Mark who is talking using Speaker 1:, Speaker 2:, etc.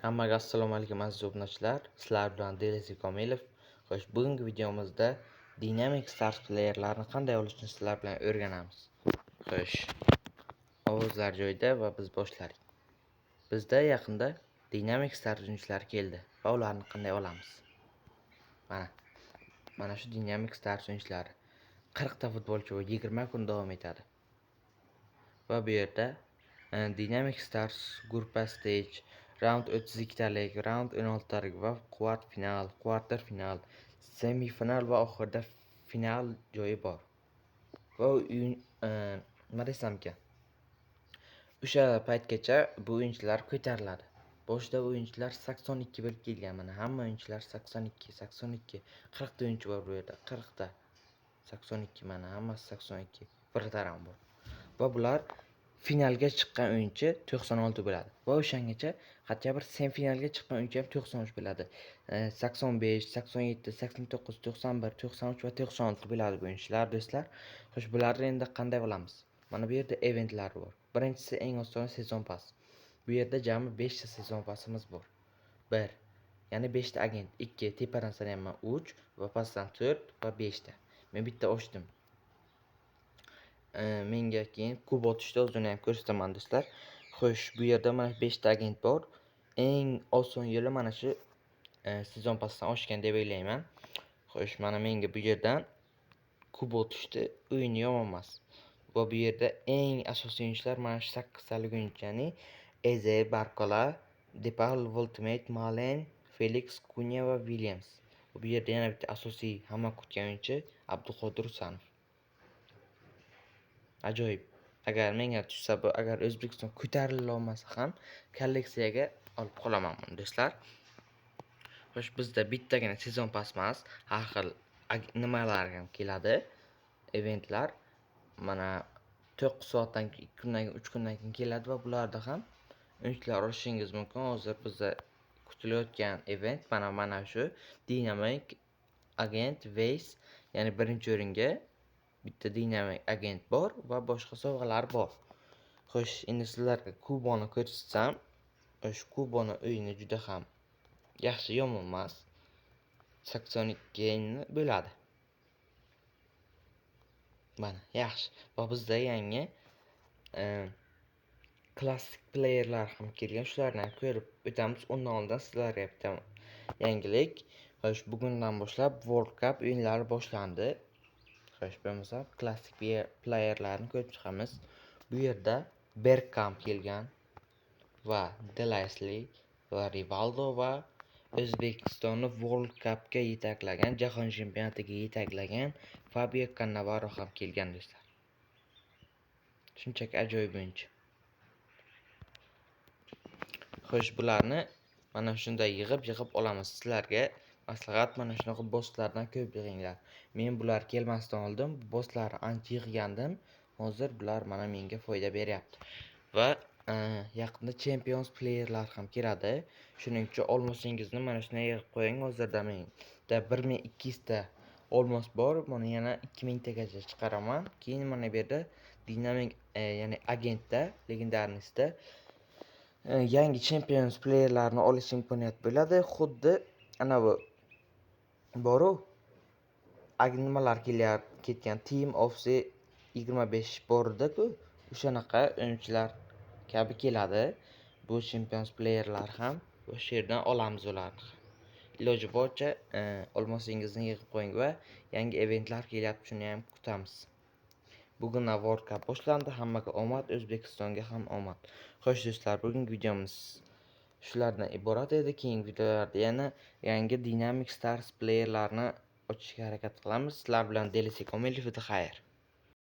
Speaker 1: Hammaga assalomu alaykum aziz obunachilar. Sizlar bilan Delisi Komilov. Xo'sh, bugungi videomizda Dynamic Stars playerlarni qanday olishni sizlar bilan o'rganamiz. Xo'sh, ovozlar joyida va biz boshladik. Bizda yaqinda Dynamic Stars o'yinchilari keldi va ularni qanday olamiz? Mana shu Dynamic Stars o'yinchilari 40 ta futbolchi va 20 kun davom etadi. Va bu yerda Dynamic Stars Gruppa Stage, Round 32 talik, Round 16 talik va kvart final, kvartar final, semifinal va oxirida final joyi bor. Va nima desam ekan? O'sha paytgacha bu o'yinchilar ko'tariladi. Boshida o'yinchilar 82 bo'lib kelgan. Mana hamma o'yinchilar 82, 40 ta o'yinchi bor bu yerda, 40 ta. 82 mana hammasi 82. Bir taram bor. Va bular finalga chiqqan o'yinchi 96 bo'ladi. Va o'shangacha hatto bir semifinalga chiqqan o'yinchi ham 93 bo'ladi. 85, 87, 89, 91, 93 va 96 bo'ladi bu o'yinchilar do'stlar. Xo'sh, bularni endi qanday olamiz? Mana bu yerda eventlar bor. Birinchisi eng oson sezon pass. Bu yerda jami 5 ta sezon passimiz bor. 1, ya'ni 5 ta agent, 2, tepadan sanayman 3 va pastdan 4 va 5 ta. Men bitta ochdim. Menga keyin kub otishda o'zini ham ko'rsataman do'stlar. Xo'sh, bu yerda mana 5 ta agent bor. Eng oson yo'li mana shu sezon passdan oshgan deb o'ylayman. Xo'sh, mana menga bu yerdan kub otishda o'yini yomon emas. Va bu yerda eng asosiy o'yinchilar mana shu 8 talik o'yinchi, ya'ni Eze, Barcola, Depay, Ultimate, Malen, Felix, Kunya va Williams. Bu yerda yana bitta asosiy hamma kutgan o'yinchi Abduqodir Usanov. Ajoyib. Agar menga tushsa bu, agar O'zbekiston ko'tarila olmasa ham kolleksiyaga olib qolaman do'stlar. Xo'sh, bizda bittagina sezon pass emas, har xil nimalar ham keladi. Eventlar mana 9 soatdan 2 kundan 3 kundan keyin keladi va bularda ham o'yinchilar olishingiz mumkin. Hozir bizda kutilayotgan event mana shu Dynamic Agent Vase, ya'ni birinchi o'ringa bitta Dynamic agent bor va boshqa sovg'alar bor. Xo'sh, endi sizlarga Kuboni ko'rsatsam, shu Kuboni o'yini juda ham yaxshi, yomon emas. 82 bo'ladi. Mana, yaxshi. Va bizda yangi klassik playerlar ham kelgan. Shularni ham ko'rib o'tamiz. Undan oldin sizlarga bitta yangilik. Xo'sh, bugundan boshlab World Cup o'yinlari boshlandi. Xo'sh, bo'lmasa klassik playerlarni ko'rib chiqamiz. Bu yerda Bergkamp kelgan va Delasli va Rivaldo va O'zbekistonni World Cupga yetaklagan, jahon chempionatiga yetaklagan Fabio Cannavaro ham kelgan do'stlar. Shunchaki ajoyib o'yinchi. Xo'sh, bularni mana shunday yig'ib olamiz. Sizlarga maslahat, mana shunaqa bosslardan ko'p yig'inglar. Men bular kelmasdan oldin bosslarni ancha yig'gandim. Hozir bular mana menga foyda beryapti. Va yaqinda Champions playerlar ham keladi. Shuning uchun olmosingizni mana shunday yig'ib qo'ying. Hozirda menda 1200 ta olmos bor. Mana yana 2000 tagacha chiqaraman. Keyin mana bu yerda Dynamic ya'ni agentda, legendarnisda yangi Champions playerlarni olish imkoniyati bo'ladi. Xuddi ana bu boru nimalar ketgan Team of the 25 bordi-ku, o'shanaqa o'yinchilar kabi keladi. Bu Champions playerlar ham o'sha yerdan olamiz ularni. Iloji boricha olmosingizni yig'ib qo'ying va yangi eventlar kelyapti, shuni ham kutamiz. Bugundan World Cup boshlandi. Hammaga omad, O'zbekistonga ham omad. Xo'sh do'stlar, bugungi videomiz shulardan iborat edi. Keyingi videolarda yana yangi Dynamic Stars playerlarni ochishga harakat qilamiz. Sizlar bilan Delisi Komilov edi. Xayr.